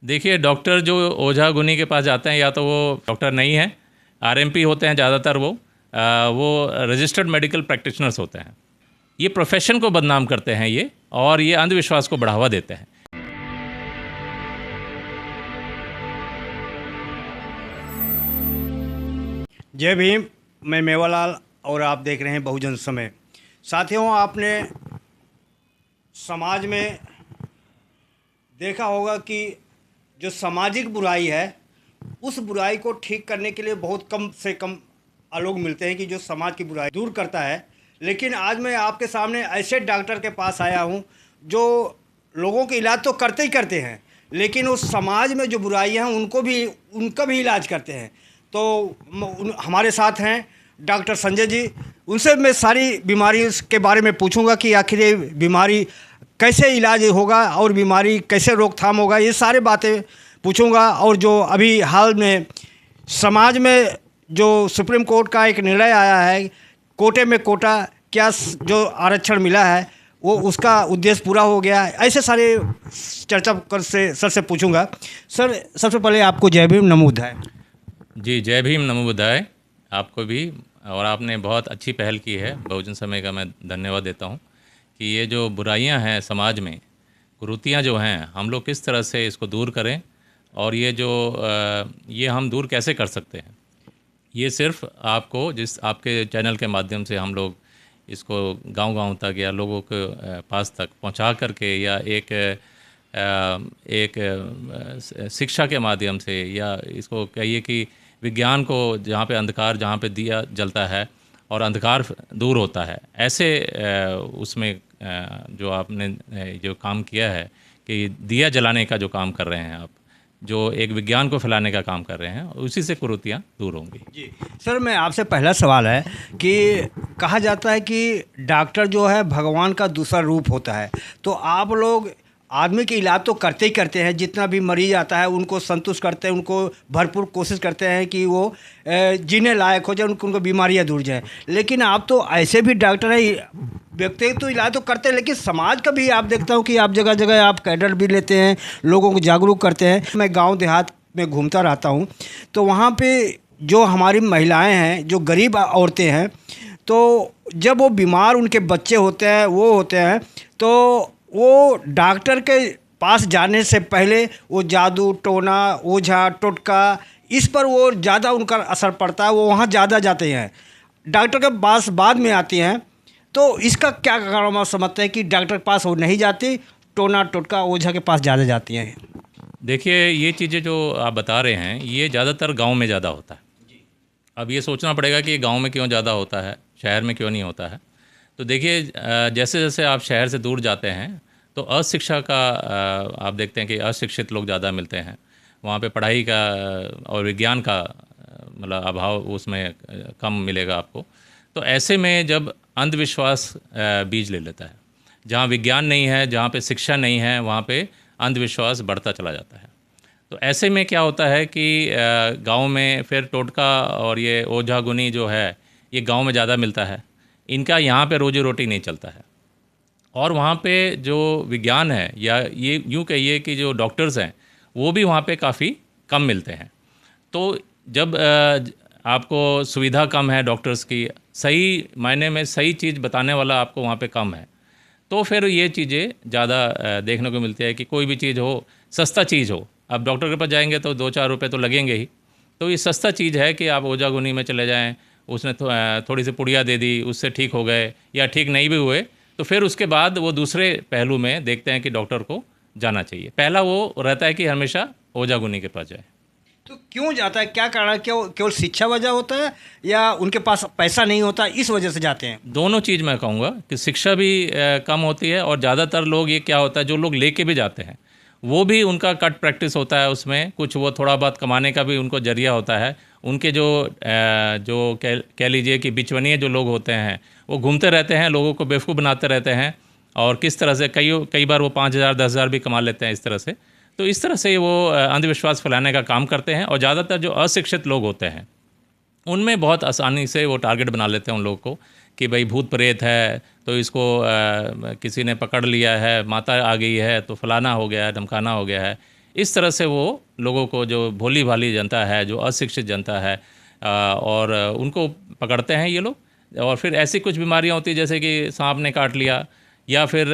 देखिए, डॉक्टर जो ओझा गुनी के पास जाते हैं या तो वो डॉक्टर नहीं है, आरएमपी होते हैं ज़्यादातर वो रजिस्टर्ड मेडिकल प्रैक्टिशनर्स होते हैं। ये प्रोफेशन को बदनाम करते हैं ये, और ये अंधविश्वास को बढ़ावा देते हैं। जय भीम। मैं मेवालाल और आप देख रहे हैं बहुजन समय। साथियों, आपने समाज में देखा होगा कि जो सामाजिक बुराई है उस बुराई को ठीक करने के लिए बहुत कम से कम लोग मिलते हैं कि जो समाज की बुराई दूर करता है। लेकिन आज मैं आपके सामने ऐसे डॉक्टर के पास आया हूं जो लोगों के इलाज तो करते ही करते हैं, लेकिन उस समाज में जो बुराइयां हैं उनका भी इलाज करते हैं। तो हमारे साथ हैं डॉक्टर संजय जी। उनसे मैं सारी बीमारी के बारे में पूछूंगा कि आखिर ये बीमारी कैसे इलाज होगा और बीमारी कैसे रोकथाम होगा, ये सारी बातें पूछूंगा। और जो अभी हाल में समाज में जो सुप्रीम कोर्ट का एक निर्णय आया है, कोटे में कोटा क्या जो आरक्षण मिला है वो उसका उद्देश्य पूरा हो गया है, ऐसे सारे चर्चा कर से सर से पूछूंगा। सर, सबसे पहले आपको जय भीम, नमो बुद्धाय। जी, जय भीम, नमो बुद्धाय आपको भी। और आपने बहुत अच्छी पहल की है, बहुजन समय का मैं धन्यवाद देता हूँ कि ये जो बुराइयां हैं समाज में, कुरीतियाँ जो हैं, हम लोग किस तरह से इसको दूर करें, और ये हम दूर कैसे कर सकते हैं। ये सिर्फ आपको आपके चैनल के माध्यम से हम लोग इसको गांव-गांव तक या लोगों के पास तक पहुंचा करके, या एक शिक्षा के माध्यम से, या इसको कहिए कि विज्ञान को, जहाँ पे दिया जलता है और अंधकार दूर होता है, ऐसे उसमें जो आपने जो काम किया है कि दिया जलाने का जो काम कर रहे हैं आप, जो एक विज्ञान को फैलाने का काम कर रहे हैं, उसी से कुरीतियाँ दूर होंगी। जी सर, मैं आपसे पहला सवाल है कि कहा जाता है कि डॉक्टर जो है भगवान का दूसरा रूप होता है, तो आप लोग आदमी के इलाज तो करते ही करते हैं, जितना भी मरीज आता है उनको संतुष्ट करते हैं, उनको भरपूर कोशिश करते हैं कि वो जीने लायक हो जाए, उनको बीमारियां दूर जाए। लेकिन आप तो ऐसे भी डॉक्टर हैं, व्यक्ति तो इलाज तो करते हैं, लेकिन समाज का भी आप देखता हूँ कि आप जगह जगह आप कैडर भी लेते हैं, लोगों को जागरूक करते हैं। मैं गाँव देहात में घूमता रहता हूँ, तो वहाँ पर जो हमारी महिलाएँ हैं, जो गरीब औरतें हैं, तो जब वो बीमार, उनके बच्चे होते हैं, वो होते हैं, तो वो डॉक्टर के पास जाने से पहले वो जादू टोना, ओझा टोटका, इस पर वो ज़्यादा उनका असर पड़ता है, वो वहाँ ज़्यादा जाते हैं, डॉक्टर के पास बाद में आती हैं। तो इसका क्या कारण आप समझते हैं कि डॉक्टर के पास वो नहीं जाती, टोना टोटका ओझा के पास ज़्यादा जाती हैं? देखिए, ये चीज़ें जो आप बता रहे हैं, ये ज़्यादातर गाँव में ज़्यादा होता है। अब ये सोचना पड़ेगा कि गाँव में क्यों ज़्यादा होता है, शहर में क्यों नहीं होता है। तो देखिए, जैसे जैसे आप शहर से दूर जाते हैं तो अशिक्षा का आप देखते हैं कि अशिक्षित लोग ज़्यादा मिलते हैं वहाँ पे। पढ़ाई का और विज्ञान का मतलब अभाव उसमें कम मिलेगा आपको। तो ऐसे में जब अंधविश्वास बीज ले लेता है, जहाँ विज्ञान नहीं है, जहाँ पे शिक्षा नहीं है, वहाँ पे अंधविश्वास बढ़ता चला जाता है। तो ऐसे में क्या होता है कि गाँव में फिर टोटका और ये ओझा गुनी जो है, ये गाँव में ज़्यादा मिलता है। इनका यहाँ पे रोजी रोटी नहीं चलता है, और वहाँ पे जो विज्ञान है, या ये यूँ कहिए कि जो डॉक्टर्स हैं, वो भी वहाँ पे काफ़ी कम मिलते हैं। तो जब आपको सुविधा कम है डॉक्टर्स की, सही मायने में सही चीज़ बताने वाला आपको वहाँ पे कम है, तो फिर ये चीज़ें ज़्यादा देखने को मिलती है कि कोई भी चीज़ हो, सस्ता चीज़ हो। अब डॉक्टर के पास जाएंगे तो 2-4 रुपये तो लगेंगे ही। तो ये सस्ता चीज़ है कि आप ओझा गुनी में चले जाएँ, उसने थोड़ी सी पुड़िया दे दी, उससे ठीक हो गए, या ठीक नहीं भी हुए तो फिर उसके बाद वो दूसरे पहलू में देखते हैं कि डॉक्टर को जाना चाहिए। पहला वो रहता है कि हमेशा ओझा गुनी के पास जाए। तो क्यों जाता है, क्या कारण, क्यों? केवल शिक्षा वजह होता है या उनके पास पैसा नहीं होता, इस वजह से जाते हैं? दोनों चीज़ मैं कहूँगा कि शिक्षा भी कम होती है, और ज़्यादातर लोग, ये क्या होता है, जो लोग लेके भी जाते हैं वो भी उनका कट प्रैक्टिस होता है, उसमें कुछ वो थोड़ा बहुत कमाने का भी उनको जरिया होता है। उनके जो कह लीजिए कि बिचवनिए जो लोग होते हैं, वो घूमते रहते हैं, लोगों को बेवकूफ़ बनाते रहते हैं, और किस तरह से कई बार वो 5,000 10,000 भी कमा लेते हैं इस तरह से। तो इस तरह से वो अंधविश्वास फैलाने का काम करते हैं। और ज़्यादातर जो अशिक्षित लोग होते हैं, उनमें बहुत आसानी से वो टारगेट बना लेते हैं उन लोगों को कि भाई भूत प्रेत है तो इसको किसी ने पकड़ लिया है, माता आ गई है तो फलाना हो गया है, धमकाना हो गया है। इस तरह से वो लोगों को, जो भोली भाली जनता है, जो अशिक्षित जनता है, और उनको पकड़ते हैं ये लोग। और फिर ऐसी कुछ बीमारियां होती हैं जैसे कि सांप ने काट लिया, या फिर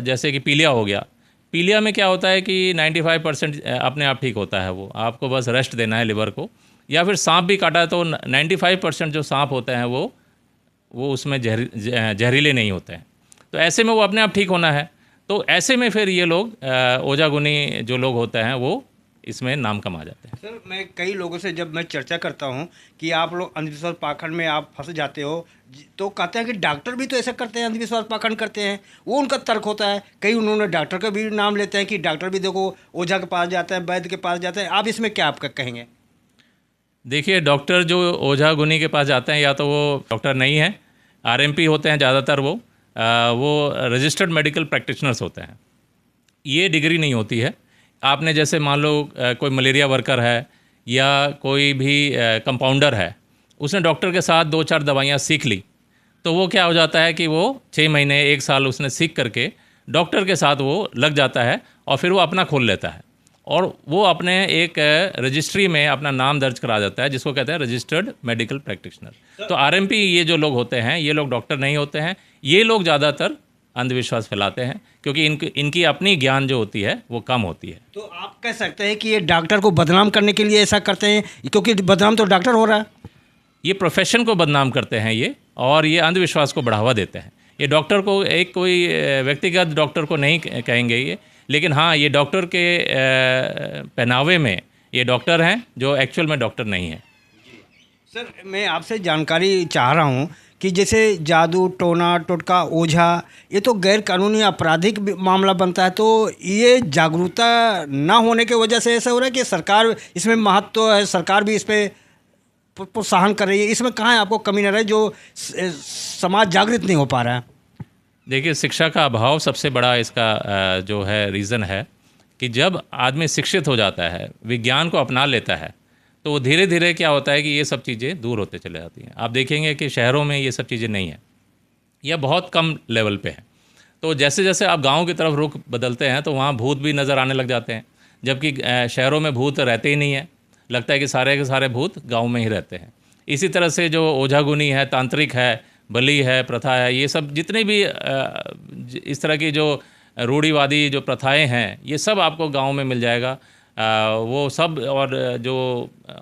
जैसे कि पीलिया हो गया। पीलिया में क्या होता है कि 95% अपने आप ठीक होता है, वो आपको बस रेस्ट देना है लिवर को। या फिर सांप भी काटा है तो 95% जो सांप होते हैं वो उसमें जहरीले नहीं होते हैं, तो ऐसे में वो अपने आप ठीक होना है। तो ऐसे में फिर ये लोग ओझागुनी जो लोग होते हैं वो इसमें नाम कमा जाते हैं। सर, मैं कई लोगों से जब मैं चर्चा करता हूं कि आप लोग अंधविश्वास पाखंड में आप फंस जाते हो, तो कहते हैं कि डॉक्टर भी तो ऐसा करते हैं, अंधविश्वास पाखंड करते हैं। वो उनका तर्क होता है। कई उन्होंने डॉक्टर का भी नाम लेते हैं कि डॉक्टर भी देखो ओझा के पास जाता है, वैद्य के पास जाता है। आप इसमें क्या आपका कहेंगे? देखिए, डॉक्टर जो ओझा गुनी के पास जाते हैं या तो वो डॉक्टर नहीं है, आरएमपी होते हैं ज़्यादातर, वो रजिस्टर्ड मेडिकल प्रैक्टिशनर्स होते हैं। ये डिग्री नहीं होती है। आपने जैसे मान लो कोई मलेरिया वर्कर है या कोई भी कंपाउंडर है, उसने डॉक्टर के साथ 2-4 दवाइयाँ सीख ली, तो वो क्या हो जाता है कि वो 6 महीने 1 साल उसने सीख करके डॉक्टर के साथ वो लग जाता है और फिर वो अपना खोल लेता है और वो अपने एक रजिस्ट्री में अपना नाम दर्ज करा देता है, जिसको कहते हैं रजिस्टर्ड मेडिकल प्रैक्टिशनर। तो आरएमपी ये जो लोग होते हैं, ये लोग डॉक्टर नहीं होते हैं। ये लोग ज़्यादातर अंधविश्वास फैलाते हैं क्योंकि इनकी अपनी ज्ञान जो होती है वो कम होती है। तो आप कह सकते हैं कि ये डॉक्टर को बदनाम करने के लिए ऐसा करते हैं, क्योंकि बदनाम तो डॉक्टर हो रहा है। ये प्रोफेशन को बदनाम करते हैं ये, और ये अंधविश्वास को बढ़ावा देते हैं। ये डॉक्टर को, एक कोई व्यक्तिगत डॉक्टर को नहीं कहेंगे ये, लेकिन हाँ, ये डॉक्टर के पहनावे में ये डॉक्टर हैं जो एक्चुअल में डॉक्टर नहीं है। सर, मैं आपसे जानकारी चाह रहा हूँ कि जैसे जादू, टोना, टोटका, ओझा, ये तो गैर कानूनी आपराधिक मामला बनता है। तो ये जागरूकता ना होने की वजह से ऐसा हो रहा है कि सरकार इसमें महत्व है, सरकार भी इस पर प्रोत्साहन कर रही है। इसमें कहाँ है आपको कमी न रहे जो समाज जागृत नहीं हो पा रहा है? देखिए, शिक्षा का अभाव सबसे बड़ा इसका जो है रीज़न है कि जब आदमी शिक्षित हो जाता है, विज्ञान को अपना लेता है, तो वो धीरे धीरे क्या होता है कि ये सब चीज़ें दूर होते चले जाती हैं। आप देखेंगे कि शहरों में ये सब चीज़ें नहीं हैं या बहुत कम लेवल पे हैं। तो जैसे जैसे आप गांव की तरफ रुख बदलते हैं तो वहाँ भूत भी नज़र आने लग जाते हैं, जबकि शहरों में भूत रहते ही नहीं है। लगता है कि सारे के सारे भूत गाँव में ही रहते हैं। इसी तरह से जो ओझागुनी है, तांत्रिक है, बलि है, प्रथा है, ये सब जितने भी इस तरह की जो रूढ़िवादी जो प्रथाएं हैं, ये सब आपको गांव में मिल जाएगा। वो सब, और जो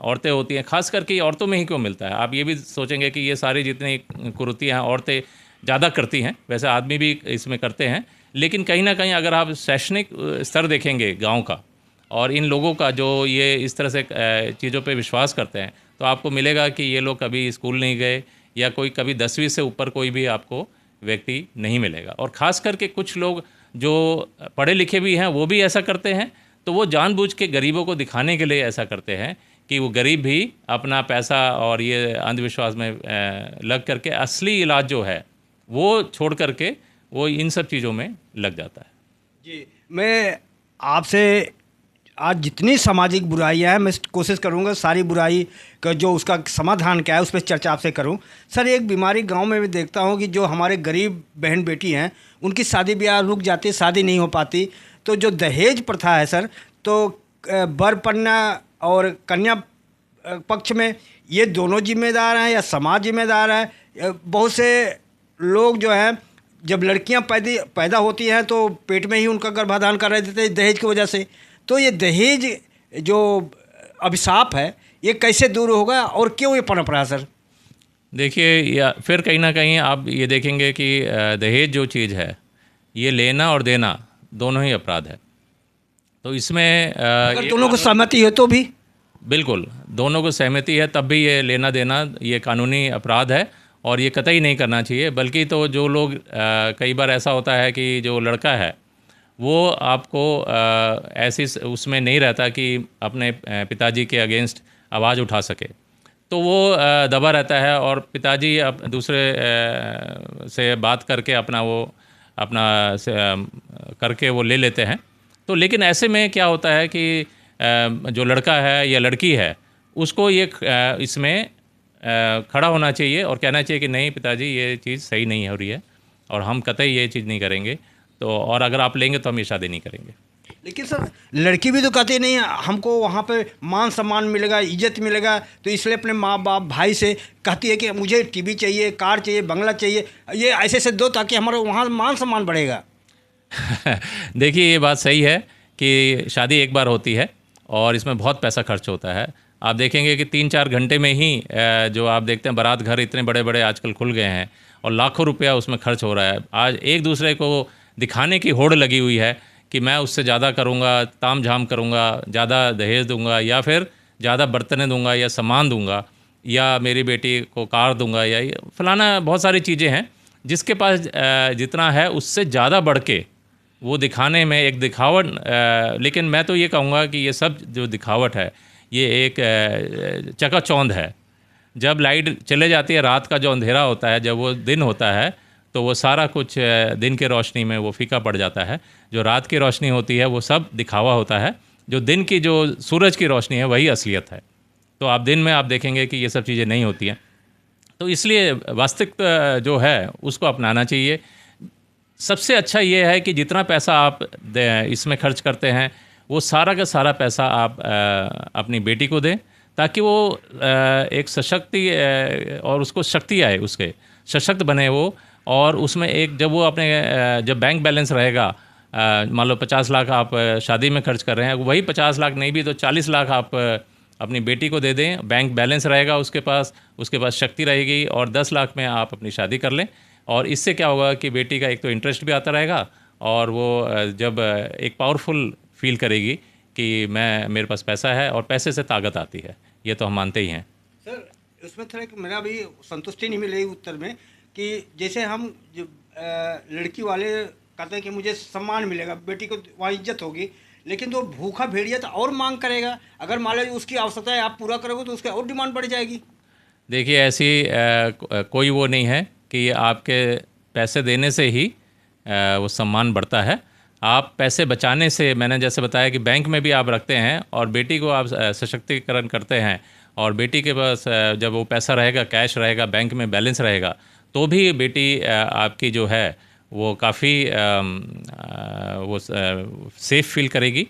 औरतें होती हैं, खास करके औरतों में ही क्यों मिलता है? आप ये भी सोचेंगे कि ये सारी जितनी कुरीतियाँ हैं औरतें ज़्यादा करती हैं, वैसे आदमी भी इसमें करते हैं, लेकिन कहीं ना कहीं अगर आप शैक्षणिक स्तर देखेंगे गाँव का और इन लोगों का जो ये इस तरह से चीज़ों पे विश्वास करते हैं, तो आपको मिलेगा कि ये लोग कभी स्कूल नहीं गए या कोई कभी 10वीं से ऊपर कोई भी आपको व्यक्ति नहीं मिलेगा। और ख़ास करके कुछ लोग जो पढ़े लिखे भी हैं वो भी ऐसा करते हैं, तो वो जानबूझ के गरीबों को दिखाने के लिए ऐसा करते हैं कि वो गरीब भी अपना पैसा और ये अंधविश्वास में लग करके असली इलाज जो है वो छोड़ करके वो इन सब चीज़ों में लग जाता है। जी, मैं आपसे आज जितनी सामाजिक बुराइयां हैं, मैं कोशिश करूंगा सारी बुराई का जो उसका समाधान क्या है उस पर चर्चा आपसे करूं। सर, एक बीमारी गांव में मैं देखता हूं कि जो हमारे गरीब बहन बेटी हैं उनकी शादी ब्याह रुक जाती, शादी नहीं हो पाती। तो जो दहेज प्रथा है सर, तो वर कन्या और कन्या पक्ष में ये दोनों जिम्मेदार हैं या समाज जिम्मेदार है? बहुत से लोग जो हैं, जब लड़कियां पैदा होती हैं तो पेट में ही उनका गर्भाधान कर देते हैं दहेज की वजह से। तो ये दहेज जो अभिशाप है ये कैसे दूर होगा और क्यों ये पनप रहा है सर? देखिए, या फिर कहीं ना कहीं आप ये देखेंगे कि दहेज जो चीज़ है, ये लेना और देना दोनों ही अपराध है। तो इसमें अगर दोनों को सहमति है तो भी? बिल्कुल, दोनों को सहमति है तब भी ये लेना देना ये कानूनी अपराध है और ये कतई नहीं करना चाहिए। बल्कि तो जो लोग कई बार ऐसा होता है कि जो लड़का है वो आपको ऐसी उसमें नहीं रहता कि अपने पिताजी के अगेंस्ट आवाज़ उठा सके, तो वो दबा रहता है और पिताजी दूसरे से बात करके अपना करके वो ले लेते हैं। तो लेकिन ऐसे में क्या होता है कि जो लड़का है या लड़की है उसको ये इसमें खड़ा होना चाहिए और कहना चाहिए कि नहीं पिताजी, ये चीज़ सही नहीं हो रही है और हम कतई ये चीज़ नहीं करेंगे, तो और अगर आप लेंगे तो हम ये शादी नहीं करेंगे। लेकिन सर लड़की भी तो कहती नहीं हमको वहाँ पे मान सम्मान मिलेगा, इज्जत मिलेगा, तो इसलिए अपने माँ बाप भाई से कहती है कि मुझे टीवी चाहिए, कार चाहिए, बंगला चाहिए, ये ऐसे से दो ताकि हमारा वहाँ मान सम्मान बढ़ेगा। देखिए ये बात सही है कि शादी एक बार होती है और इसमें बहुत पैसा खर्च होता है। आप देखेंगे कि 3-4 घंटे में ही जो आप देखते हैं बारात घर इतने बड़े बड़े आजकल खुल गए हैं और लाखों रुपया उसमें खर्च हो रहा है। आज एक दूसरे को दिखाने की होड़ लगी हुई है कि मैं उससे ज़्यादा करूँगा, ताम झाम करूँगा, ज़्यादा दहेज दूंगा या फिर ज़्यादा बर्तनें दूंगा या सामान दूंगा या मेरी बेटी को कार दूंगा या फलाना, बहुत सारी चीज़ें हैं जिसके पास जितना है उससे ज़्यादा बढ़ के वो दिखाने में एक दिखावट। लेकिन मैं तो ये कहूँगा कि ये सब जो दिखावट है ये एक चकाचौंध है। जब लाइट चले जाती है, रात का जो अंधेरा होता है, जब वो दिन होता है तो वो सारा कुछ दिन के रोशनी में वो फीका पड़ जाता है। जो रात की रोशनी होती है वो सब दिखावा होता है, जो दिन की जो सूरज की रोशनी है वही असलियत है। तो आप दिन में आप देखेंगे कि ये सब चीज़ें नहीं होती हैं। तो इसलिए वास्तविक जो है उसको अपनाना चाहिए। सबसे अच्छा ये है कि जितना पैसा आप इसमें खर्च करते हैं वो सारा का सारा पैसा आप अपनी बेटी को दें, ताकि वो एक सशक्ति और उसको शक्ति आए, उसके सशक्त बने वो। और उसमें एक जब वो अपने जब बैंक बैलेंस रहेगा, मान लो 50 लाख आप शादी में खर्च कर रहे हैं, वही 50 लाख नहीं भी तो 40 लाख आप अपनी बेटी को दे दें। बैंक बैलेंस रहेगा उसके पास शक्ति रहेगी और 10 लाख में आप अपनी शादी कर लें। और इससे क्या होगा कि बेटी का एक तो इंटरेस्ट भी आता रहेगा और वो जब एक पावरफुल फील करेगी कि मेरे पास पैसा है, और पैसे से ताकत आती है, ये तो हम मानते ही हैं। सर उसमें थोड़ा मेरा भी संतुष्टि नहीं मिली उत्तर में कि जैसे हम जो लड़की वाले कहते हैं कि मुझे सम्मान मिलेगा, बेटी को वहाँ इज्जत होगी, लेकिन तो भूखा भेड़िया तो और मांग करेगा। अगर मान लो उसकी आवश्यकता है आप पूरा करोगे तो उसकी और डिमांड बढ़ जाएगी। देखिए ऐसी कोई वो नहीं है कि आपके पैसे देने से ही वो सम्मान बढ़ता है। आप पैसे बचाने से, मैंने जैसे बताया कि बैंक में भी आप रखते हैं और बेटी को आप सशक्तिकरण करते हैं, और बेटी के पास जब वो पैसा रहेगा, कैश रहेगा, बैंक में बैलेंस रहेगा, तो भी बेटी आपकी जो है वो काफ़ी वो सेफ़ फील करेगी।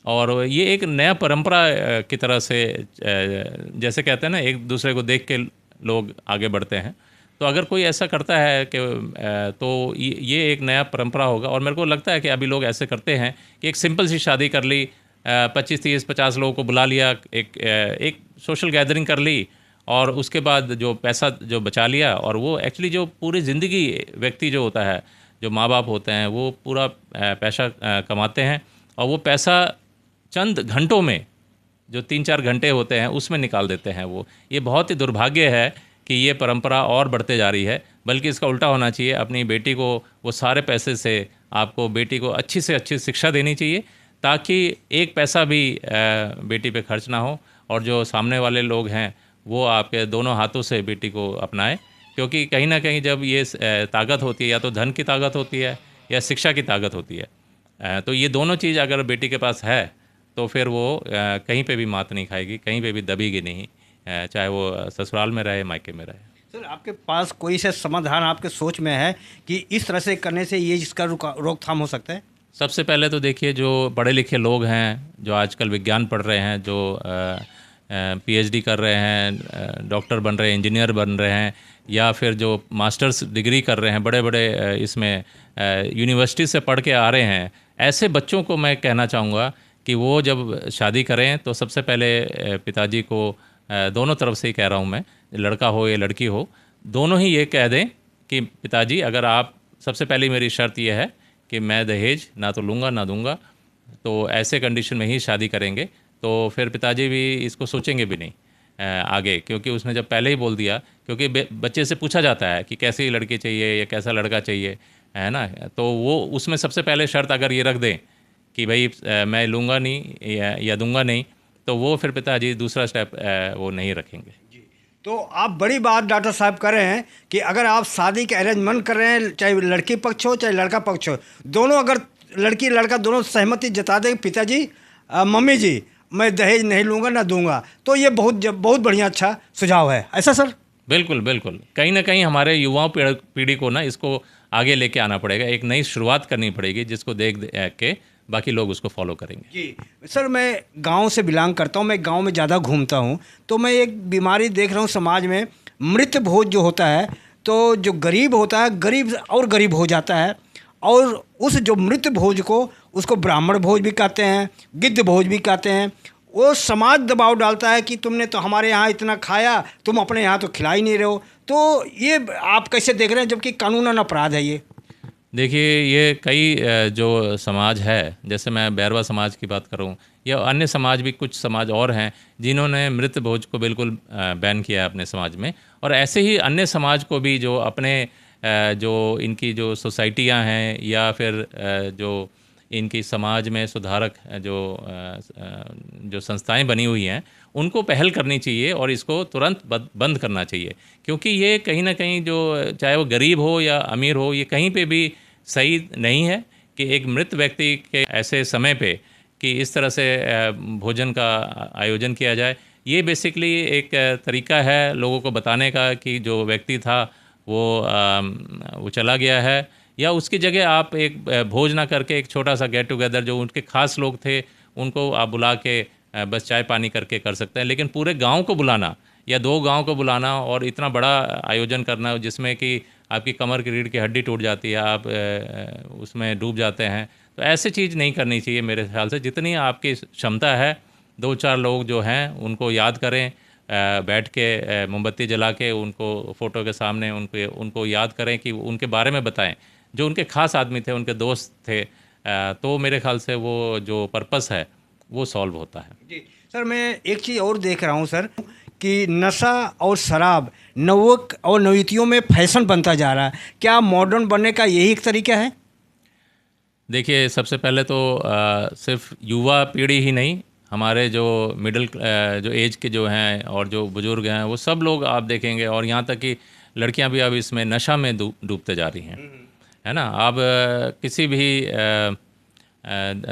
और ये एक नया परंपरा की तरह से, जैसे कहते हैं ना, एक दूसरे को देख के लोग आगे बढ़ते हैं। तो अगर कोई ऐसा करता है कि तो ये एक नया परंपरा होगा। और मेरे को लगता है कि अभी लोग ऐसे करते हैं कि एक सिंपल सी शादी कर ली, 25-30-50 लोगों को बुला लिया, एक सोशल गैदरिंग कर ली, और उसके बाद जो पैसा जो बचा लिया। और वो एक्चुअली जो पूरी ज़िंदगी व्यक्ति जो होता है, जो माँ बाप होते हैं, वो पूरा पैसा कमाते हैं और वो पैसा चंद घंटों में, जो 3-4 घंटे होते हैं, उसमें निकाल देते हैं वो। ये बहुत ही दुर्भाग्य है कि ये परंपरा और बढ़ते जा रही है, बल्कि इसका उल्टा होना चाहिए। अपनी बेटी को वो सारे पैसे से आपको बेटी को अच्छी से अच्छी शिक्षा देनी चाहिए, ताकि एक पैसा भी बेटी पे खर्च ना हो, और जो सामने वाले लोग हैं वो आपके दोनों हाथों से बेटी को अपनाएं। क्योंकि कहीं ना कहीं जब ये ताकत होती है, या तो धन की ताकत होती है या शिक्षा की ताकत होती है, तो ये दोनों चीज़ अगर बेटी के पास है तो फिर वो कहीं पे भी मात नहीं खाएगी, कहीं पे भी दबेगी नहीं, चाहे वो ससुराल में रहे, मायके में रहे। सर आपके पास कोई से समाधान आपके सोच में है कि इस तरह से करने से ये इसका रोकथाम हो सकता है? सबसे पहले तो देखिए, जो पढ़े लिखे लोग हैं, जो आजकल विज्ञान पढ़ रहे हैं, जो PhD कर रहे हैं, डॉक्टर बन रहे हैं, इंजीनियर बन रहे हैं, या फिर जो मास्टर्स डिग्री कर रहे हैं, बड़े बड़े इसमें यूनिवर्सिटी से पढ़ के आ रहे हैं, ऐसे बच्चों को मैं कहना चाहूँगा कि वो जब शादी करें तो सबसे पहले पिताजी को, दोनों तरफ से ही कह रहा हूँ मैं, लड़का हो या लड़की हो, दोनों ही ये कह दें कि पिताजी, अगर आप, सबसे पहली मेरी शर्त यह है कि मैं दहेज ना तो लूँगा ना दूँगा, तो ऐसे कंडीशन में ही शादी करेंगे। तो फिर पिताजी भी इसको सोचेंगे भी नहीं आगे, क्योंकि उसने जब पहले ही बोल दिया, क्योंकि बच्चे से पूछा जाता है कि कैसी लड़की चाहिए या कैसा लड़का चाहिए, है ना, तो वो उसमें सबसे पहले शर्त अगर ये रख दें कि भाई मैं लूँगा नहीं या दूंगा नहीं, तो वो फिर पिताजी दूसरा स्टेप वो नहीं रखेंगे। तो आप बड़ी बात डॉक्टर साहब कर रहे हैं कि अगर आप शादी के अरेंजमेंट कर रहे हैं, चाहे लड़की पक्ष हो चाहे लड़का पक्ष हो, दोनों अगर लड़की लड़का दोनों सहमति जता दें, पिताजी मम्मी जी मैं दहेज नहीं लूँगा ना दूंगा, तो ये बहुत बढ़िया अच्छा सुझाव है, ऐसा सर? बिल्कुल बिल्कुल। कहीं ना कहीं हमारे युवाओं पीढ़ी को ना इसको आगे लेके आना पड़ेगा, एक नई शुरुआत करनी पड़ेगी, जिसको देख के बाकी लोग उसको फॉलो करेंगे। जी सर, मैं गांव से बिलोंग करता हूं, मैं गांव में ज़्यादा घूमता हूं, तो मैं एक बीमारी देख रहा हूं समाज में, मृत भोज जो होता है, तो जो गरीब होता है गरीब और गरीब हो जाता है, और उस जो मृत भोज को उसको ब्राह्मण भोज भी कहते हैं, गिद्ध भोज भी कहते हैं। वो समाज दबाव डालता है कि तुमने तो हमारे यहाँ इतना खाया, तुम अपने यहाँ तो खिला ही नहीं रहे हो। तो ये आप कैसे देख रहे हैं, जबकि कानूनन अपराध है ये? देखिए, ये कई जो समाज है, जैसे मैं बैरवा समाज की बात करूं, या अन्य समाज भी, कुछ समाज और हैं जिन्होंने मृत भोज को बिल्कुल बैन किया है अपने समाज में। और ऐसे ही अन्य समाज को भी जो अपने जो इनकी जो सोसाइटियां हैं या फिर जो इनकी समाज में सुधारक जो संस्थाएं बनी हुई हैं, उनको पहल करनी चाहिए और इसको तुरंत बंद करना चाहिए। क्योंकि ये कहीं ना कहीं जो, चाहे वो गरीब हो या अमीर हो, ये कहीं पे भी सही नहीं है कि एक मृत व्यक्ति के ऐसे समय पे कि इस तरह से भोजन का आयोजन किया जाए। ये बेसिकली एक तरीका है लोगों को बताने का कि जो व्यक्ति था वो चला गया है, या उसकी जगह आप एक भोज ना करके एक छोटा सा गेट टुगेदर, जो उनके खास लोग थे उनको आप बुला के बस चाय पानी करके कर सकते हैं। लेकिन पूरे गांव को बुलाना या 2 गांव को बुलाना और इतना बड़ा आयोजन करना जिसमें कि आपकी कमर की रीढ़ की हड्डी टूट जाती है, आप उसमें डूब जाते हैं, तो ऐसी चीज़ नहीं करनी चाहिए मेरे ख्याल से। जितनी आपकी क्षमता है, 2-4 लोग जो हैं उनको याद करें, बैठ के मोमबत्ती जला के उनको फ़ोटो के सामने उनको याद करें कि उनके बारे में बताएं, जो उनके ख़ास आदमी थे, उनके दोस्त थे, तो मेरे ख्याल से वो जो पर्पस है वो सॉल्व होता है। जी सर, मैं एक चीज़ और देख रहा हूँ सर, कि नशा और शराब नवयुवक और नवयुवतियों में फैशन बनता जा रहा है। क्या मॉडर्न बनने का यही एक तरीका है? देखिए, सबसे पहले तो सिर्फ युवा पीढ़ी ही नहीं, हमारे जो मिडिल जो एज के जो हैं और जो बुज़ुर्ग हैं, वो सब लोग आप देखेंगे, और यहाँ तक कि लड़कियाँ भी अब इसमें नशा में डूबते जा रही हैं, है ना। आप किसी भी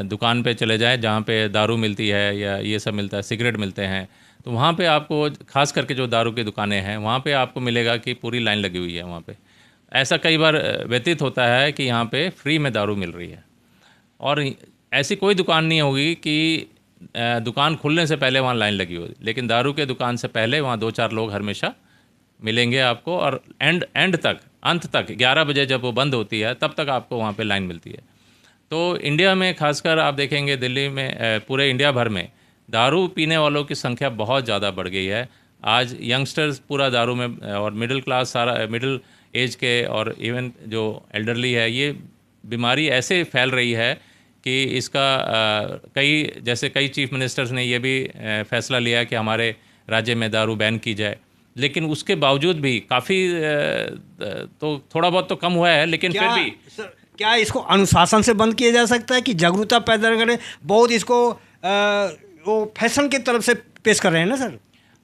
दुकान पे चले जाएं जहाँ पे दारू मिलती है या ये सब मिलता है, सिगरेट मिलते हैं, तो वहाँ पे आपको, खास करके जो दारू की दुकानें हैं, वहाँ पे आपको मिलेगा कि पूरी लाइन लगी हुई है वहाँ पे। ऐसा कई बार व्यतीत होता है कि यहाँ पे फ्री में दारू मिल रही है, और ऐसी कोई दुकान नहीं होगी कि दुकान खुलने से पहले वहाँ लाइन लगी होगी, लेकिन दारू के दुकान से पहले वहाँ 2-4 लोग हमेशा मिलेंगे आपको, और एंड तक, अंत तक 11 बजे जब वो बंद होती है तब तक आपको वहाँ पे लाइन मिलती है। तो इंडिया में खासकर आप देखेंगे, दिल्ली में, पूरे इंडिया भर में दारू पीने वालों की संख्या बहुत ज़्यादा बढ़ गई है। आज यंगस्टर्स पूरा दारू में, और मिडिल क्लास, सारा मिडिल एज के, और इवन जो एल्डरली है, ये बीमारी ऐसे फैल रही है कि इसका कई चीफ मिनिस्टर्स ने ये भी फैसला लिया कि हमारे राज्य में दारू बैन की जाए, लेकिन उसके बावजूद भी काफ़ी तो थोड़ा बहुत तो कम हुआ है, लेकिन फिर भी सर, क्या इसको अनुशासन से बंद किया जा सकता है कि जागरूकता पैदा करें? बहुत इसको वो फैशन की तरफ से पेश कर रहे हैं ना सर?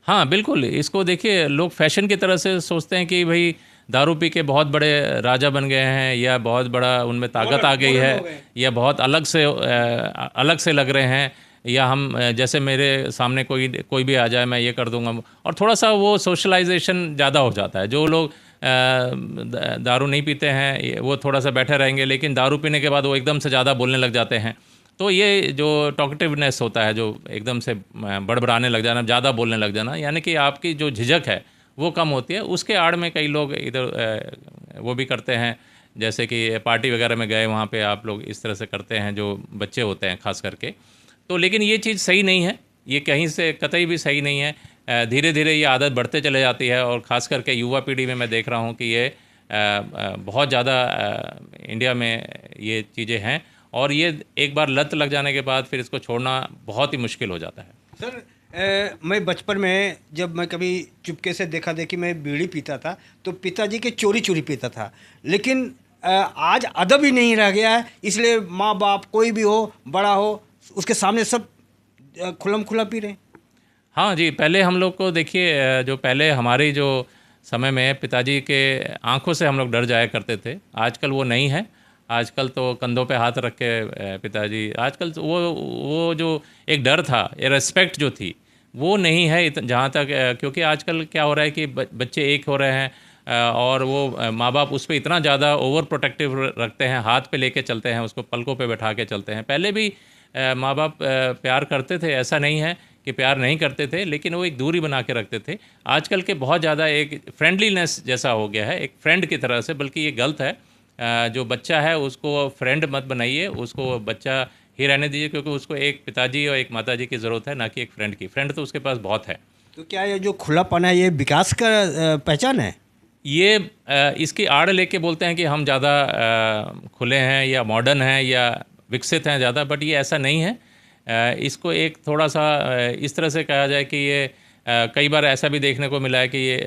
हाँ बिल्कुल, इसको देखिए, लोग फैशन की तरह से सोचते हैं कि भाई दारू पी के बहुत बड़े राजा बन गए हैं, या बहुत बड़ा उनमें ताकत आ गई है, या बहुत अलग से लग रहे हैं, या हम जैसे मेरे सामने कोई भी आ जाए मैं ये कर दूंगा। और थोड़ा सा वो सोशलाइजेशन ज़्यादा हो जाता है। जो लोग दारू नहीं पीते हैं वो थोड़ा सा बैठे रहेंगे, लेकिन दारू पीने के बाद वो एकदम से ज़्यादा बोलने लग जाते हैं। तो ये जो टॉकेटिवनेस होता है, जो एकदम से बड़बड़ाने लग जाना, ज़्यादा बोलने लग जाना, यानी कि आपकी जो झिझक है वो कम होती है। उसके आड़ में कई लोग इधर वो भी करते हैं, जैसे कि पार्टी वगैरह में गए, वहाँ पे आप लोग इस तरह से करते हैं, जो बच्चे होते हैं खास करके। तो लेकिन ये चीज़ सही नहीं है, ये कहीं से कतई भी सही नहीं है। धीरे धीरे ये आदत बढ़ते चले जाती है, और ख़ास करके युवा पीढ़ी में मैं देख रहा हूँ कि ये बहुत ज़्यादा इंडिया में ये चीज़ें हैं, और ये एक बार लत लग जाने के बाद फिर इसको छोड़ना बहुत ही मुश्किल हो जाता है। सर, मैं बचपन में जब मैं कभी चुपके से देखा देखी मैं बीड़ी पीता था, तो पिताजी के चोरी चोरी पीता था। लेकिन आज अदब ही नहीं रह गया है, इसलिए माँ बाप कोई भी हो, बड़ा हो, उसके सामने सब खुलम खुला पी रहे हैं। हाँ जी, पहले हम लोग को देखिए, जो पहले हमारे जो समय में पिताजी के आंखों से हम लोग डर जाया करते थे, आजकल वो नहीं है। आजकल तो कंधों पे हाथ रख के पिताजी, आजकल तो वो जो एक डर था, ये रेस्पेक्ट जो थी, वो नहीं है जहाँ तक, क्योंकि आजकल क्या हो रहा है कि बच्चे एक हो रहे हैं, और वो माँ बाप उस पर इतना ज़्यादा ओवर प्रोटेक्टिव रखते हैं, हाथ पे लेके चलते हैं, उसको पलकों पे बैठा के चलते हैं। पहले भी माँ बाप प्यार करते थे, ऐसा नहीं है कि प्यार नहीं करते थे, लेकिन वो एक दूरी बना के रखते थे। आजकल के बहुत ज़्यादा एक फ्रेंडलीनेस जैसा हो गया है, एक फ्रेंड की तरह से, बल्कि ये गलत है। जो बच्चा है उसको फ्रेंड मत बनाइए, उसको बच्चा ही रहने दीजिए, क्योंकि उसको एक पिताजी और एक माताजी की ज़रूरत है, ना कि एक फ्रेंड की। फ्रेंड तो उसके पास बहुत है। तो क्या ये जो खुलापन है ये विकास का पहचान है? ये इसकी आड़ लेके बोलते हैं कि हम ज़्यादा खुले हैं या मॉडर्न हैं या विकसित हैं ज़्यादा, बट ये ऐसा नहीं है। इसको एक थोड़ा सा इस तरह से कहा जाए कि ये कई बार ऐसा भी देखने को मिला है कि ये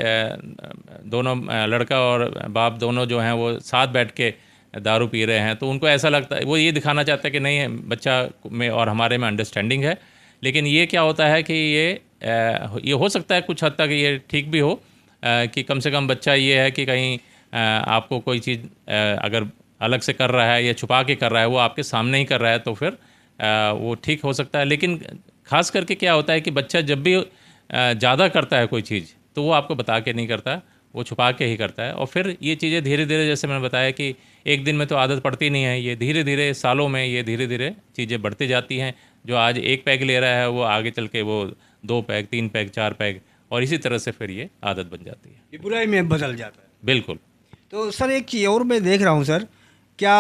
दोनों लड़का और बाप दोनों जो हैं वो साथ बैठ के दारू पी रहे हैं, तो उनको ऐसा लगता है, वो ये दिखाना चाहता है कि नहीं, बच्चा में और हमारे में अंडरस्टैंडिंग है। लेकिन ये क्या होता है कि ये हो सकता है कुछ हद तक ये ठीक भी हो, कि कम से कम बच्चा ये है कि कहीं आपको कोई चीज़ अगर अलग से कर रहा है या छुपा के कर रहा है, वो आपके सामने ही कर रहा है, तो फिर वो ठीक हो सकता है। लेकिन ख़ास करके क्या होता है कि बच्चा जब भी ज़्यादा करता है कोई चीज़, तो वो आपको बता के नहीं करता, वो छुपा के ही करता है। और फिर ये चीज़ें धीरे धीरे, जैसे मैंने बताया कि एक दिन में तो आदत पड़ती नहीं है, ये धीरे धीरे सालों में ये धीरे धीरे चीज़ें बढ़ती जाती हैं। जो आज 1 पैग ले रहा है, वो आगे चल के वो 2 पैग, 3 पैग, 4 पैग, और इसी तरह से फिर ये आदत बन जाती है, ये बुराई में बदल जाता है। बिल्कुल। तो सर एक चीज़ और मैं देख रहा हूँ सर, क्या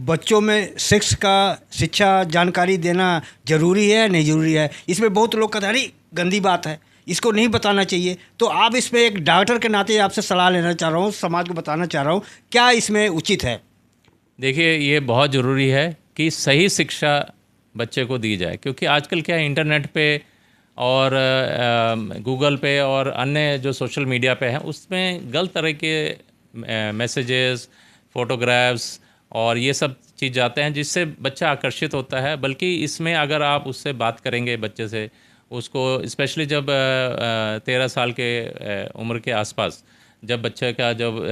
बच्चों में सेक्स का शिक्षा जानकारी देना ज़रूरी है या नहीं ज़रूरी है? इसमें बहुत लोग कहते हैं अरे गंदी बात है, इसको नहीं बताना चाहिए। तो आप इसमें एक डॉक्टर के नाते आपसे सलाह लेना चाह रहा हूँ, समाज को बताना चाह रहा हूँ, क्या इसमें उचित है? देखिए, ये बहुत ज़रूरी है कि सही शिक्षा बच्चे को दी जाए, क्योंकि आजकल क्या है, इंटरनेट पे और गूगल पे और अन्य जो सोशल मीडिया पे हैं, उसमें गलत तरह के मैसेजेस, फ़ोटोग्राफ्स और ये सब चीज़ जाते हैं, जिससे बच्चा आकर्षित होता है। बल्कि इसमें अगर आप उससे बात करेंगे बच्चे से, उसको स्पेशली जब 13 साल के उम्र के आसपास, जब बच्चे का जब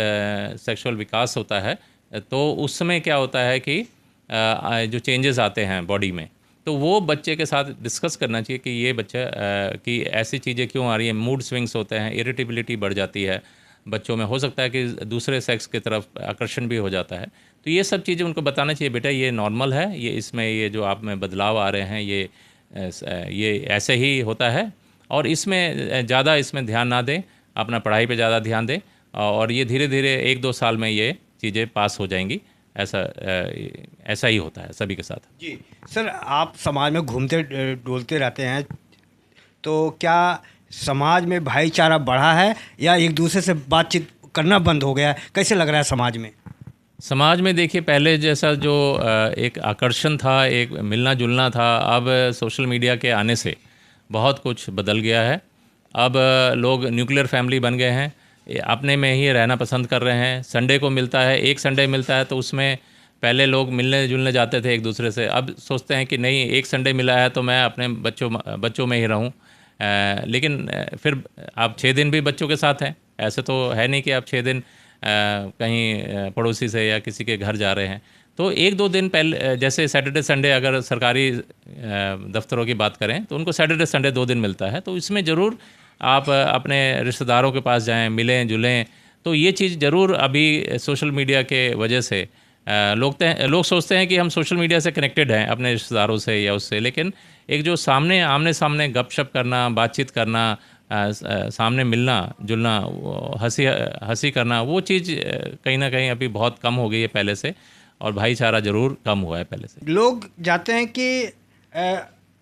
सेक्सुअल विकास होता है, तो उस समय क्या होता है कि जो चेंजेस आते हैं बॉडी में, तो वो बच्चे के साथ डिस्कस करना चाहिए कि ये बच्चा कि ऐसी चीज़ें क्यों आ रही हैं। मूड स्विंग्स होते हैं, इरिटेबिलिटी बढ़ जाती है बच्चों में, हो सकता है कि दूसरे सेक्स की तरफ आकर्षण भी हो जाता है। तो ये सब चीज़ें उनको बताना चाहिए, बेटा ये नॉर्मल है, ये इसमें ये जो आप में बदलाव आ रहे हैं, ये ऐसे ही होता है, और इसमें ज़्यादा इसमें ध्यान ना दें, अपना पढ़ाई पे ज़्यादा ध्यान दें, और ये धीरे धीरे 1-2 साल में ये चीज़ें पास हो जाएंगी। ऐसा ही होता है सभी के साथ। जी सर, आप समाज में घूमते डोलते रहते हैं, तो क्या समाज में भाईचारा बढ़ा है या एक दूसरे से बातचीत करना बंद हो गया है? कैसे लग रहा है समाज में? समाज में देखिए, पहले जैसा जो एक आकर्षण था, एक मिलना जुलना था, अब सोशल मीडिया के आने से बहुत कुछ बदल गया है। अब लोग न्यूक्लियर फैमिली बन गए हैं, अपने में ही रहना पसंद कर रहे हैं। संडे को मिलता है, एक संडे मिलता है, तो उसमें पहले लोग मिलने जुलने जाते थे एक दूसरे से, अब सोचते हैं कि नहीं, एक संडे मिला है तो मैं अपने बच्चों में ही रहूं। लेकिन फिर आप 6 दिन भी बच्चों के साथ हैं, ऐसे तो है नहीं कि आप 6 दिन कहीं पड़ोसी से या किसी के घर जा रहे हैं। तो 1-2 दिन पहले, जैसे सैटरडे संडे अगर सरकारी दफ्तरों की बात करें, तो उनको सैटरडे संडे 2 दिन मिलता है, तो इसमें ज़रूर आप अपने रिश्तेदारों के पास जाएं, मिलें जुलें। तो ये चीज़ ज़रूर अभी सोशल मीडिया के वजह से लोग सोचते हैं कि हम सोशल मीडिया से कनेक्टेड हैं अपने रिश्तेदारों से या उससे, लेकिन एक जो आमने सामने गपशप करना, बातचीत करना, सामने मिलना जुलना, हंसी करना, वो चीज़ कहीं ना कहीं अभी बहुत कम हो गई है पहले से, और भाईचारा ज़रूर कम हुआ है पहले से। लोग जाते हैं कि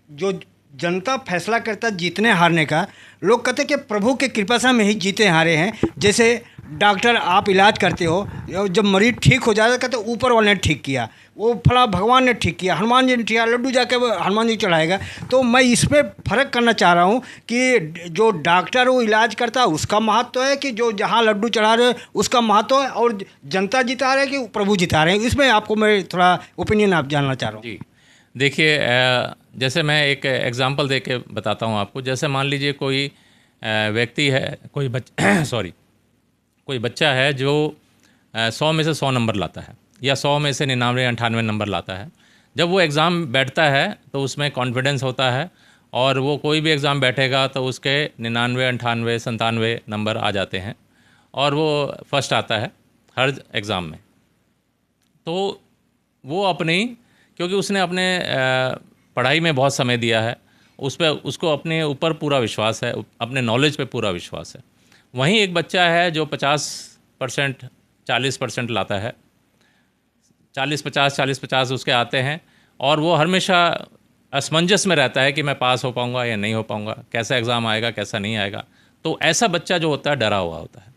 जो जनता फैसला करता है जीतने हारने का, लोग कहते हैं कि प्रभु की कृपा से हम ही जीते हारे हैं। जैसे डॉक्टर आप इलाज करते हो, जब मरीज ठीक हो जाता है कहते ऊपर वाले ने ठीक किया, वो फला भगवान ने ठीक किया, हनुमान जी ने ठीक किया, लड्डू जाके वो हनुमान जी चढ़ाएगा। तो मैं इसमें फ़र्क करना चाह रहा हूँ कि जो डॉक्टर वो इलाज करता है उसका महत्व है, कि जो जहाँ लड्डू चढ़ा रहे उसका महत्व है, और जनता जिता रहे कि प्रभु जिता रहे हैं? इसमें आपको मैं थोड़ा ओपिनियन आप जानना चाह रहा हूँ। जी देखिए, जैसे मैं एक एग्ज़ाम्पल दे के बताता हूँ आपको। जैसे मान लीजिए कोई व्यक्ति है, कोई बच्चा है जो 100 में से 100 नंबर लाता है, या 100 में से 99-98 नंबर लाता है। जब वो एग्ज़ाम बैठता है तो उसमें कॉन्फिडेंस होता है, और वो कोई भी एग्ज़ाम बैठेगा तो उसके 99, 98, 97 नंबर आ जाते हैं। और वो फर्स्ट आता है हर एग्ज़ाम में, तो वो अपनी, क्योंकि उसने अपने पढ़ाई में बहुत समय दिया है, उस पर उसको अपने ऊपर पूरा विश्वास है, अपने नॉलेज पे पूरा विश्वास है। वहीं एक बच्चा है जो 50% 40% लाता है, 40-50 उसके आते हैं, और वो हमेशा असमंजस में रहता है कि मैं पास हो पाऊँगा या नहीं हो पाऊँगा, कैसा एग्ज़ाम आएगा कैसा नहीं आएगा। तो ऐसा बच्चा जो होता है डरा हुआ होता है,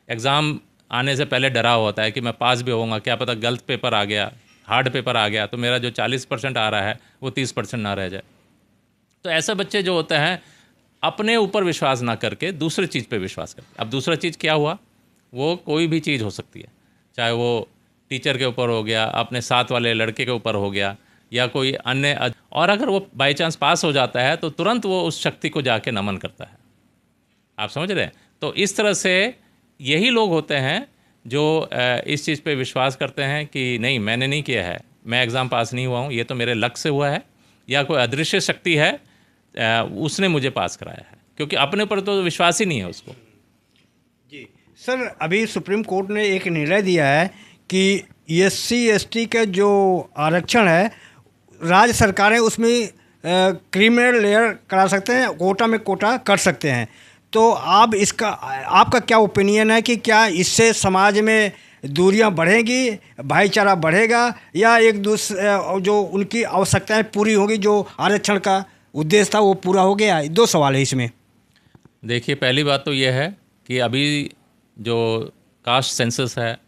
एग्ज़ाम आने से पहले डरा हुआ होता है कि मैं पास भी होऊंगा, क्या पता गलत पेपर आ गया, हार्ड पेपर आ गया, तो मेरा जो 40% आ रहा है वो 30% ना रह जाए। तो ऐसे बच्चे जो होते हैं अपने ऊपर विश्वास ना करके दूसरी चीज़ पे विश्वास करते। अब दूसरा चीज़ क्या हुआ, वो कोई भी चीज़ हो सकती है, चाहे वो टीचर के ऊपर हो गया, अपने साथ वाले लड़के के ऊपर हो गया, या कोई अन्य, और अगर वो बाई चांस पास हो जाता है तो तुरंत वो उस शक्ति को जाके नमन करता है। आप समझ रहे हैं? तो इस तरह से यही लोग होते हैं जो इस चीज़ पे विश्वास करते हैं कि नहीं मैंने नहीं किया है, मैं एग्ज़ाम पास नहीं हुआ हूँ, ये तो मेरे लक से हुआ है, या कोई अदृश्य शक्ति है उसने मुझे पास कराया है, क्योंकि अपने ऊपर तो विश्वास ही नहीं है उसको। जी सर, अभी सुप्रीम कोर्ट ने एक निर्णय दिया है कि SC/ST का जो आरक्षण है, राज्य सरकारें उसमें क्रिमिनल लेयर करा सकते हैं, कोटा में कोटा कर सकते हैं। तो आप इसका, आपका क्या ओपिनियन है कि क्या इससे समाज में दूरियां बढ़ेंगी, भाईचारा बढ़ेगा, या एक दूसरे जो उनकी आवश्यकताएं पूरी होंगी, जो आरक्षण का उद्देश्य था वो पूरा हो गया? दो सवाल है इसमें। देखिए, पहली बात तो ये है कि अभी जो कास्ट सेंसस है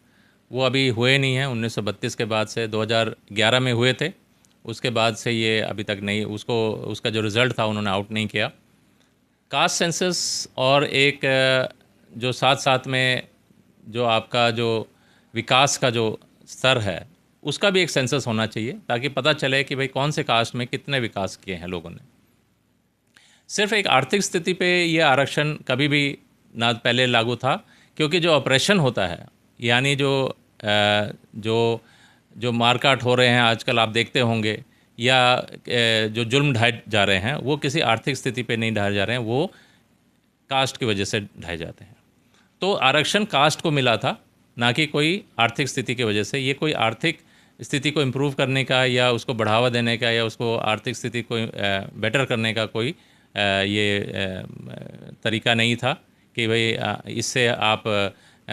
वो अभी हुए नहीं है। 1932 के बाद से 2011 में हुए थे, उसके बाद से ये अभी तक नहीं, उसका जो रिज़ल्ट था उन्होंने आउट नहीं किया। कास्ट सेंसस और एक जो साथ साथ में जो आपका जो विकास का जो स्तर है उसका भी एक सेंसस होना चाहिए, ताकि पता चले कि भाई कौन से कास्ट में कितने विकास किए हैं लोगों ने। सिर्फ एक आर्थिक स्थिति पे ये आरक्षण कभी भी ना पहले लागू था, क्योंकि जो ऑपरेशन होता है, यानी जो मारकाट हो रहे हैं आजकल आप देखते होंगे, या जो जुल्म ढाए जा रहे हैं, वो किसी आर्थिक स्थिति पे नहीं ढाए जा रहे हैं, वो कास्ट की वजह से ढाए जाते हैं। तो आरक्षण कास्ट को मिला था, ना कि कोई आर्थिक स्थिति की वजह से। ये कोई आर्थिक स्थिति को इम्प्रूव करने का या उसको बढ़ावा देने का या उसको आर्थिक स्थिति को बेटर करने का कोई तरीका नहीं था कि भाई इससे आप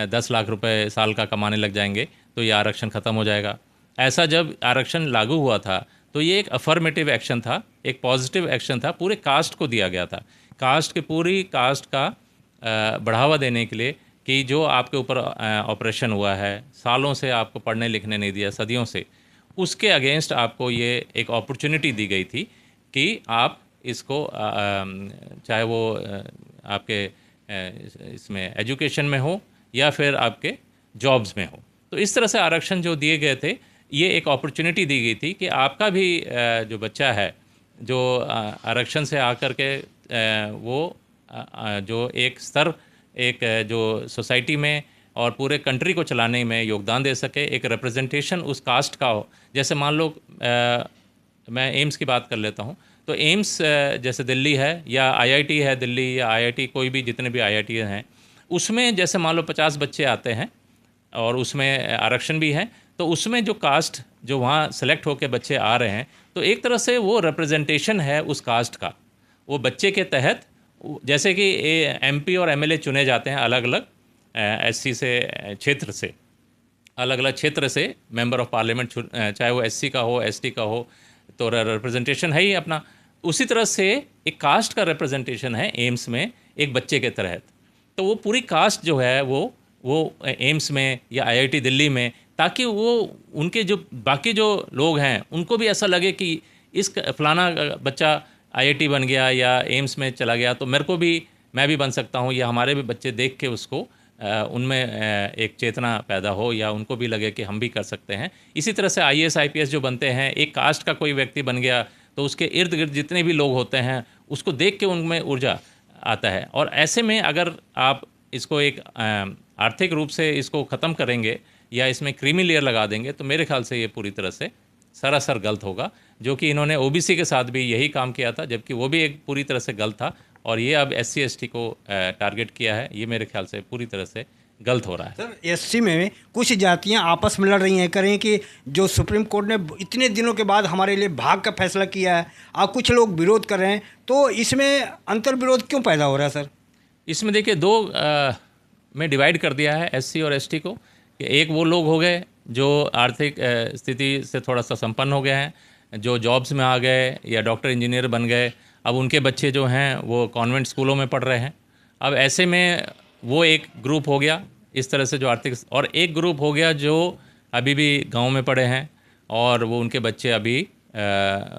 10 लाख रुपए साल का कमाने लग जाएंगे तो ये आरक्षण ख़त्म हो जाएगा। ऐसा जब आरक्षण लागू हुआ था तो ये एक अफर्मेटिव एक्शन था, एक पॉजिटिव एक्शन था, पूरे कास्ट को दिया गया था। पूरी कास्ट का बढ़ावा देने के लिए कि जो आपके ऊपर ऑपरेशन हुआ है, सालों से आपको पढ़ने लिखने नहीं दिया, सदियों से, उसके अगेंस्ट आपको ये एक अपॉर्चुनिटी दी गई थी कि आप इसको चाहे वो आपके इसमें एजुकेशन में हो या फिर आपके जॉब्स में हो। तो इस तरह से आरक्षण जो दिए गए थे, ये एक अपॉर्चुनिटी दी गई थी कि आपका भी जो बच्चा है जो आरक्षण से आकर के वो जो एक स्तर, एक जो सोसाइटी में और पूरे कंट्री को चलाने में योगदान दे सके, एक रिप्रेजेंटेशन उस कास्ट का हो। जैसे मान लो मैं एम्स की बात कर लेता हूँ, तो एम्स जैसे दिल्ली है या IIT है दिल्ली या IIT, कोई भी जितने भी IIT हैं, उसमें जैसे मान लो 50 बच्चे आते हैं और उसमें आरक्षण भी है, तो उसमें जो कास्ट जो वहाँ सेलेक्ट होकर बच्चे आ रहे हैं, तो एक तरह से वो रिप्रेजेंटेशन है उस कास्ट का। वो बच्चे के तहत, जैसे कि MP और MLA चुने जाते हैं अलग अलग SC से क्षेत्र से, अलग अलग क्षेत्र से मेंबर ऑफ पार्लियामेंट, चाहे वो SC का हो ST का हो, तो रिप्रेजेंटेशन है ही अपना। उसी तरह से एक कास्ट का रिप्रेजेंटेशन है एम्स में एक बच्चे के तहत। तो वो पूरी कास्ट जो है वो एम्स में या IIT दिल्ली में, ताकि वो उनके जो बाकी जो लोग हैं उनको भी ऐसा लगे कि इस फलाना बच्चा IIT बन गया या एम्स में चला गया तो मैं भी बन सकता हूँ, या हमारे भी बच्चे देख के उसको उनमें एक चेतना पैदा हो, या उनको भी लगे कि हम भी कर सकते हैं। इसी तरह से IAS IPS जो बनते हैं, एक कास्ट का कोई व्यक्ति बन गया तो उसके इर्द गिर्द जितने भी लोग होते हैं उसको देख के उनमें ऊर्जा आता है। और ऐसे में अगर आप इसको एक आर्थिक रूप से इसको ख़त्म करेंगे या इसमें क्रीमी लेयर लगा देंगे, तो मेरे ख्याल से ये पूरी तरह से सरासर गलत होगा। जो कि इन्होंने OBC के साथ भी यही काम किया था, जबकि वो भी एक पूरी तरह से गलत था, और ये अब SC ST को टारगेट किया है। ये मेरे ख्याल से पूरी तरह से गलत हो रहा है। सर एससी में कुछ जातियां आपस में लड़ रही हैं, करें कि जो सुप्रीम कोर्ट ने इतने दिनों के बाद हमारे लिए भाग का फैसला किया है, अब कुछ लोग विरोध कर रहे हैं, तो इसमें अंतर विरोध क्यों पैदा हो रहा है सर? इसमें देखिए दो में डिवाइड कर दिया है एससी और एसटी को, कि एक वो लोग हो गए जो आर्थिक स्थिति से थोड़ा सा संपन्न हो गए हैं, जो जॉब्स में आ गए या डॉक्टर इंजीनियर बन गए, अब उनके बच्चे जो हैं वो कॉन्वेंट स्कूलों में पढ़ रहे हैं। अब ऐसे में वो एक ग्रुप हो गया इस तरह से जो आर्थिक, और एक ग्रुप हो गया जो अभी भी गांव में पढ़े हैं और वो उनके बच्चे अभी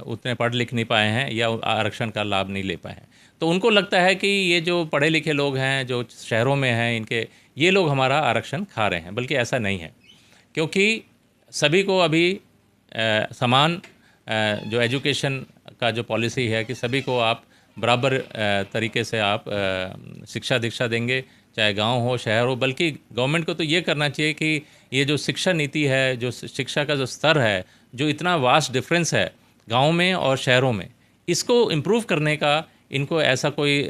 उतने पढ़ लिख नहीं पाए हैं या आरक्षण का लाभ नहीं ले पाए हैं। तो उनको लगता है कि ये जो पढ़े लिखे लोग हैं जो शहरों में हैं, इनके ये लोग हमारा आरक्षण खा रहे हैं, बल्कि ऐसा नहीं है, क्योंकि सभी को अभी समान जो एजुकेशन का जो पॉलिसी है कि सभी को आप बराबर तरीके से आप शिक्षा दीक्षा देंगे, चाहे गांव हो शहर हो। बल्कि गवर्नमेंट को तो ये करना चाहिए कि ये जो शिक्षा नीति है, जो शिक्षा का जो स्तर है, जो इतना वास्ट डिफरेंस है गांव में और शहरों में, इसको इम्प्रूव करने का इनको ऐसा कोई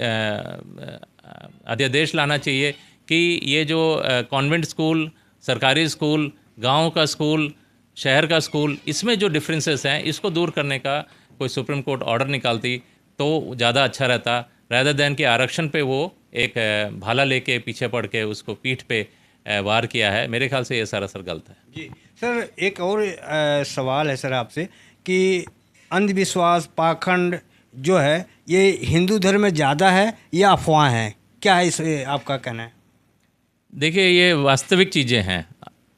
अध्यादेश लाना चाहिए कि ये जो कॉन्वेंट स्कूल, सरकारी स्कूल, गांव का स्कूल, शहर का स्कूल, इसमें जो डिफरेंसेस हैं इसको दूर करने का कोई सुप्रीम कोर्ट ऑर्डर निकालती तो ज़्यादा अच्छा रहता, रैदर देन कि आरक्षण पे वो एक भाला लेके पीछे पड़ के उसको पीठ पे वार किया है। मेरे ख्याल से ये सरासर गलत है। जी सर, एक और सवाल है सर आपसे कि अंधविश्वास, पाखंड जो है ये हिंदू धर्म में ज़्यादा है या अफवाह है, क्या है इस आपका कहना है? देखिए ये वास्तविक चीज़ें हैं।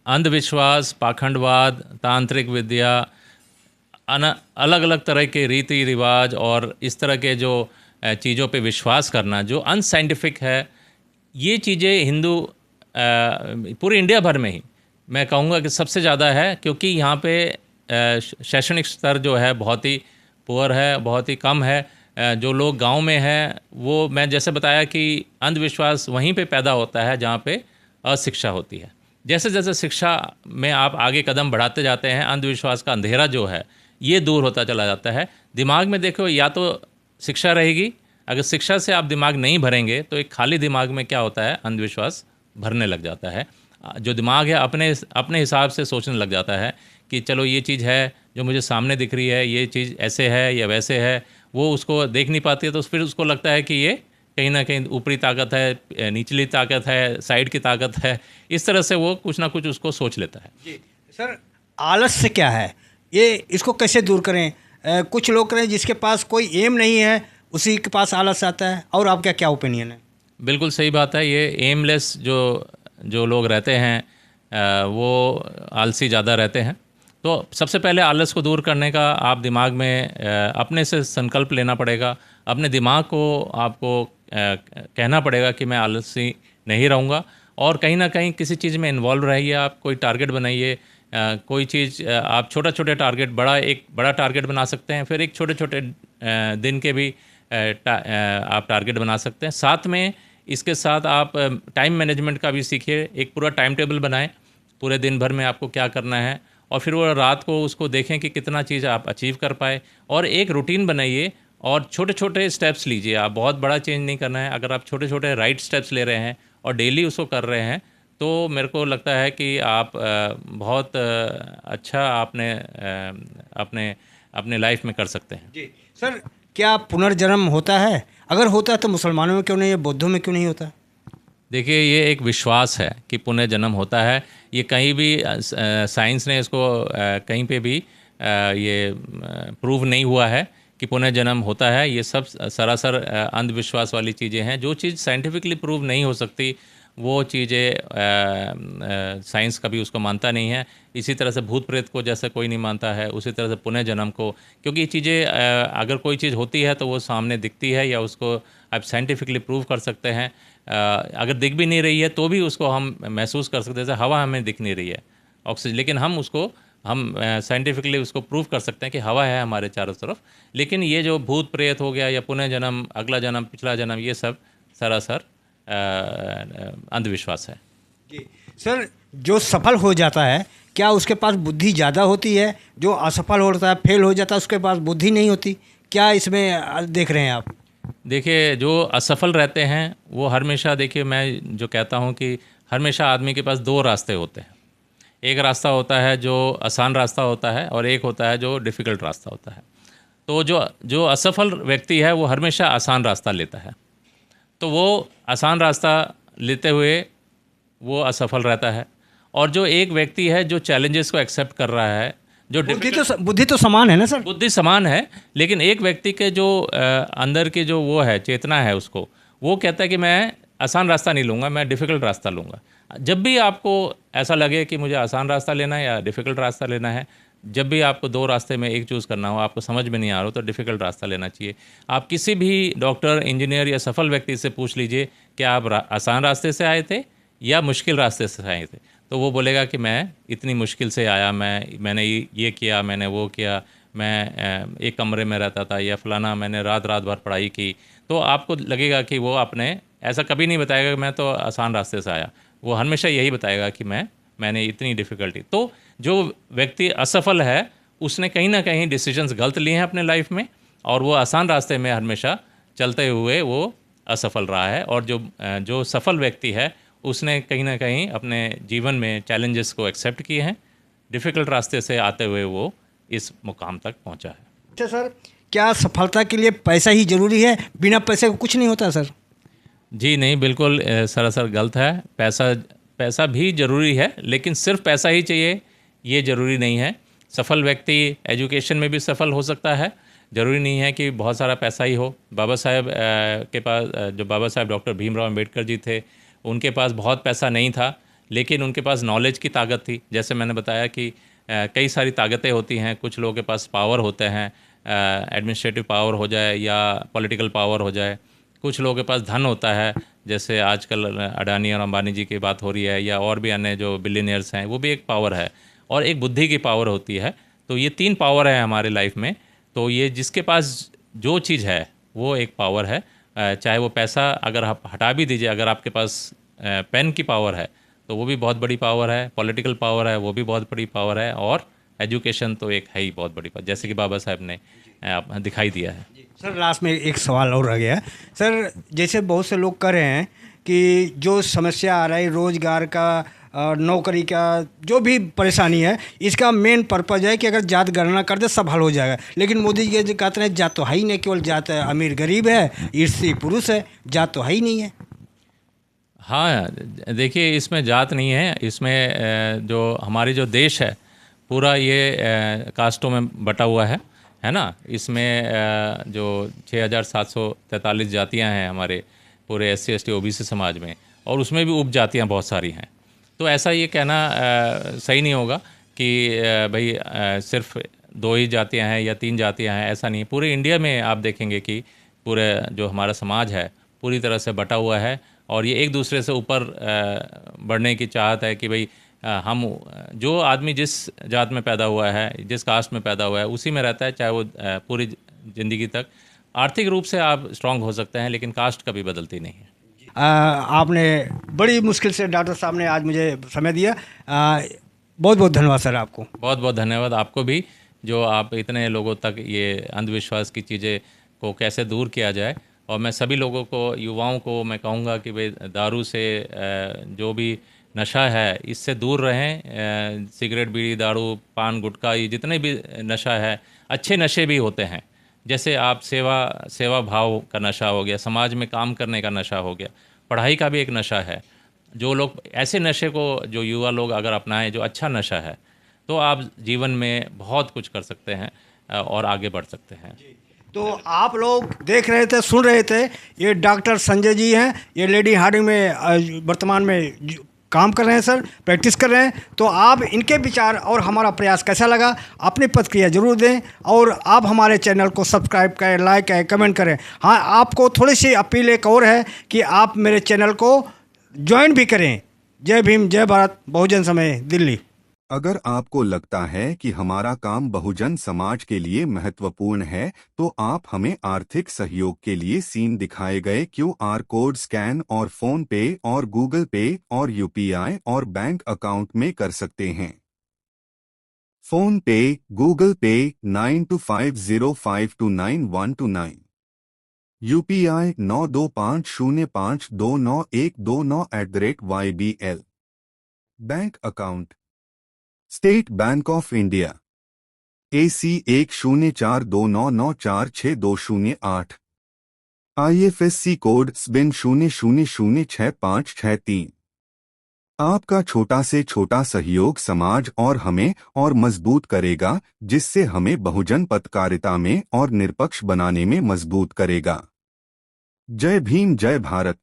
अंधविश्वास, पाखंडवाद, तांत्रिक विद्या, अलग अलग तरह के रीति रिवाज और इस तरह के जो चीज़ों पे विश्वास करना जो अनसाइंटिफिक है, ये चीज़ें हिंदू पूरे इंडिया भर में ही मैं कहूँगा कि सबसे ज़्यादा है, क्योंकि यहाँ पे शैक्षणिक स्तर जो है बहुत ही पुअर है, बहुत ही कम है। जो लोग गांव में हैं वो, मैं जैसे बताया कि अंधविश्वास वहीं पे पैदा होता है जहाँ पे अशिक्षा होती है। जैसे जैसे शिक्षा में आप आगे कदम बढ़ाते जाते हैं, अंधविश्वास का अंधेरा जो है ये दूर होता चला जाता है। दिमाग में देखो, या तो शिक्षा रहेगी, अगर शिक्षा से आप दिमाग नहीं भरेंगे तो एक खाली दिमाग में क्या होता है, अंधविश्वास भरने लग जाता है। जो दिमाग है अपने हिसाब से सोचने लग जाता है कि चलो ये चीज़ है जो मुझे सामने दिख रही है, ये चीज़ ऐसे है या वैसे है, वो उसको देख नहीं पाती है, तो फिर उसको लगता है कि ये कहीं ना कहीं ऊपरी ताकत है, निचली ताकत है, साइड की ताकत है। इस तरह से वो कुछ ना कुछ उसको सोच लेता है। जी सर, आलस्य क्या है, ये इसको कैसे दूर करें? कुछ लोग करें जिसके पास कोई एम नहीं है उसी के पास आलस्य आता है, और आपका क्या ओपिनियन है? बिल्कुल सही बात है। ये एमलेस जो लोग रहते हैं वो आलसी ज़्यादा रहते हैं। तो सबसे पहले आलस को दूर करने का आप दिमाग में अपने से संकल्प लेना पड़ेगा। अपने दिमाग को आपको कहना पड़ेगा कि मैं आलसी नहीं रहूँगा, और कहीं ना कहीं किसी चीज़ में इन्वॉल्व रहिए। आप कोई टारगेट बनाइए, कोई चीज़ आप छोटे टारगेट, एक बड़ा टारगेट बना सकते हैं, फिर एक छोटे दिन के भी आप टारगेट बना सकते हैं। साथ में इसके साथ आप टाइम मैनेजमेंट का भी सीखिए। एक पूरा टाइम टेबल बनाएं, पूरे दिन भर में आपको क्या करना है, और फिर वो रात को उसको देखें कि कितना चीज़ आप अचीव कर पाए, और एक रूटीन बनाइए और छोटे स्टेप्स लीजिए। आप बहुत बड़ा चेंज नहीं करना है। अगर आप छोटे राइट स्टेप्स ले रहे हैं और डेली उसको कर रहे हैं तो मेरे को लगता है कि आप बहुत अच्छा आपने अपने लाइफ में कर सकते हैं। जी सर, क्या पुनर्जन्म होता है? अगर होता है तो मुसलमानों में क्यों नहीं है, बौद्धों में क्यों नहीं होता? देखिए ये एक विश्वास है कि पुनर्जन्म होता है। ये कहीं भी साइंस ने इसको कहीं पे भी ये प्रूव नहीं हुआ है कि पुनर्जन्म होता है। ये सब सरासर अंधविश्वास वाली चीज़ें हैं। जो चीज़ साइंटिफिकली प्रूव नहीं हो सकती वो चीज़ें साइंस कभी उसको मानता नहीं है। इसी तरह से भूत प्रेत को जैसे कोई नहीं मानता है, उसी तरह से पुनर्जन्म को, क्योंकि ये चीज़ें अगर कोई चीज़ होती है तो वो सामने दिखती है या उसको आप साइंटिफिकली प्रूव कर सकते हैं। अगर दिख भी नहीं रही है तो भी उसको हम महसूस कर सकते हैं। जैसे हवा हमें दिख नहीं रही है, ऑक्सीजन, लेकिन हम साइंटिफिकली उसको प्रूव कर सकते हैं कि हवा है हमारे चारों तरफ। लेकिन ये जो भूत प्रेत हो गया या पुनर्जन्म, अगला जन्म, पिछला जन्म, ये सब सरासर अंधविश्वास है। जी सर, जो सफल हो जाता है क्या उसके पास बुद्धि ज़्यादा होती है? जो असफल होता है, फेल हो जाता है, उसके पास बुद्धि नहीं होती? क्या इसमें देख रहे हैं आप? देखिए जो असफल रहते हैं वो हमेशा, देखिए मैं जो कहता हूँ कि हमेशा आदमी के पास दो रास्ते होते हैं। एक रास्ता होता है जो आसान रास्ता होता है और एक होता है जो डिफ़िकल्ट रास्ता होता है। तो जो जो असफल व्यक्ति है वो हमेशा आसान रास्ता लेता है, तो वो आसान रास्ता लेते हुए वो असफल रहता है। और जो एक व्यक्ति है जो चैलेंजेस को एक्सेप्ट कर रहा है, जो बुद्धि तो समान है ना सर? बुद्धि समान है, लेकिन एक व्यक्ति के जो अंदर की जो वो है चेतना है उसको, वो कहता है कि मैं आसान रास्ता नहीं लूँगा, मैं डिफ़िकल्ट रास्ता लूँगा। जब भी आपको ऐसा लगे कि मुझे आसान रास्ता लेना है या डिफ़िकल्ट रास्ता लेना है, जब भी आपको दो रास्ते में एक चूज़ करना हो, आपको समझ में नहीं आ रहा हो, तो डिफ़िकल्ट रास्ता लेना चाहिए। आप किसी भी डॉक्टर, इंजीनियर या सफल व्यक्ति से पूछ लीजिए कि आप आसान रास्ते से आए थे या मुश्किल रास्ते से आए थे, तो वो बोलेगा कि मैं इतनी मुश्किल से आया, मैंने ये किया, मैंने वो किया, मैं एक कमरे में रहता था या फलाना, मैंने रात रात भर पढ़ाई की। तो आपको लगेगा कि वो आपने ऐसा कभी नहीं बताएगा कि मैं तो आसान रास्ते से आया, वो हमेशा यही बताएगा कि मैंने इतनी डिफ़िकल्टी। तो जो व्यक्ति असफल है उसने कहीं ना कहीं डिसीजंस गलत लिए हैं अपने लाइफ में, और वो आसान रास्ते में हमेशा चलते हुए वो असफल रहा है। और जो सफल व्यक्ति है उसने कहीं ना कहीं अपने जीवन में चैलेंजेस को एक्सेप्ट किए हैं, डिफ़िकल्ट रास्ते से आते हुए वो इस मुकाम तक पहुंचा है। अच्छा सर, क्या सफलता के लिए पैसा ही ज़रूरी है? बिना पैसे को कुछ नहीं होता सर? जी नहीं, बिल्कुल सरासर गलत है। पैसा भी ज़रूरी है, लेकिन सिर्फ पैसा ही चाहिए ये ज़रूरी नहीं है। सफल व्यक्ति एजुकेशन में भी सफल हो सकता है, ज़रूरी नहीं है कि बहुत सारा पैसा ही हो। बाबा साहेब के पास जो बाबा साहेब डॉक्टर भीमराव अम्बेडकर जी थे, उनके पास बहुत पैसा नहीं था, लेकिन उनके पास नॉलेज की ताकत थी। जैसे मैंने बताया कि कई सारी ताकतें होती हैं, कुछ लोगों के पास पावर होते हैं, एडमिनिस्ट्रेटिव पावर हो जाए या पॉलिटिकल पावर हो जाए। कुछ लोगों के पास धन होता है, जैसे आजकल अडानी और अंबानी जी की बात हो रही है, या और भी अन्य जो बिलियनियर्स हैं, वो भी एक पावर है। और एक बुद्धि की पावर होती है। तो ये तीन पावर है हमारे लाइफ में। तो ये जिसके पास जो चीज़ है वो एक पावर है। चाहे वो पैसा अगर आप हटा भी दीजिए, अगर आपके पास पेन की पावर है तो वो भी बहुत बड़ी पावर है, पॉलिटिकल पावर है वो भी बहुत बड़ी पावर है, और एजुकेशन तो एक है ही बहुत बड़ी पावर, जैसे कि बाबा साहब ने दिखाई दिया है। सर लास्ट में एक सवाल और रह गया सर, जैसे बहुत से लोग कह रहे हैं कि जो समस्या आ रही है रोज़गार का, नौकरी का, जो भी परेशानी है, इसका मेन पर्पज़ है कि अगर जात गणना कर दे सब हल हो जाएगा। लेकिन मोदी जी जो कहते हैं जात तो है ही नहीं, केवल जात है अमीर गरीब है, स्त्री पुरुष है, जात तो है ही नहीं है। हाँ, देखिए इसमें जात नहीं है, इसमें जो हमारी जो देश है पूरा ये कास्टों में बटा हुआ है ना। इसमें जो 6,743 जातियां हैं हमारे पूरे SC ST OBC समाज में, और उसमें भी उपजातियां बहुत सारी हैं। तो ऐसा ये कहना सही नहीं होगा कि भाई सिर्फ दो ही जातियां हैं या तीन जातियां हैं, ऐसा नहीं है। पूरे इंडिया में आप देखेंगे कि पूरे जो हमारा समाज है पूरी तरह से बटा हुआ है, और ये एक दूसरे से ऊपर बढ़ने की चाहत है कि भाई हम जो आदमी जिस जात में पैदा हुआ है, जिस कास्ट में पैदा हुआ है, उसी में रहता है, चाहे वो पूरी ज़िंदगी तक। आर्थिक रूप से आप स्ट्रांग हो सकते हैं, लेकिन कास्ट कभी बदलती नहीं है। आपने बड़ी मुश्किल से डॉक्टर साहब ने आज मुझे समय दिया। बहुत बहुत धन्यवाद सर आपको। बहुत बहुत धन्यवाद आपको भी, जो आप इतने लोगों तक ये अंधविश्वास की चीज़ें को कैसे दूर किया जाए। और मैं सभी लोगों को, युवाओं को मैं कहूँगा कि भाई दारू से जो भी नशा है इससे दूर रहें। सिगरेट, बीड़ी, दारू, पान, गुटखा, ये जितने भी नशा है, अच्छे नशे भी होते हैं। जैसे आप सेवा भाव का नशा हो गया, समाज में काम करने का नशा हो गया, पढ़ाई का भी एक नशा है। जो लोग ऐसे नशे को, जो युवा लोग अगर अपनाएं, जो अच्छा नशा है, तो आप जीवन में बहुत कुछ कर सकते हैं और आगे बढ़ सकते हैं। तो आप लोग देख रहे थे, सुन रहे थे, ये डॉक्टर संजय जी हैं, ये लेडी हार्डिंग में वर्तमान में काम कर रहे हैं सर, प्रैक्टिस कर रहे हैं। तो आप इनके विचार और हमारा प्रयास कैसा लगा, अपनी प्रतिक्रिया जरूर दें, और आप हमारे चैनल को सब्सक्राइब करें, लाइक करें, कमेंट करें। हाँ, आपको थोड़ी सी अपील एक और है कि आप मेरे चैनल को ज्वाइन भी करें। जय भीम, जय भारत, बहुजन समय, दिल्ली। अगर आपको लगता है कि हमारा काम बहुजन समाज के लिए महत्वपूर्ण है, तो आप हमें आर्थिक सहयोग के लिए सीन दिखाए गए QR कोड स्कैन और फोन पे और गूगल पे और UPI और बैंक अकाउंट में कर सकते हैं। फोन पे, गूगल पे 9250529129। UPI 9250529129 bank account state bank of India AC 1042994628 IFSC code SBIN 00066563। आपका छोटा से छोटा सहयोग समाज और हमें और मजबूत करेगा, जिससे हमें बहुजन पत्रकारिता में और निष्पक्ष बनाने में मजबूत करेगा। जय भीम, जय भारत।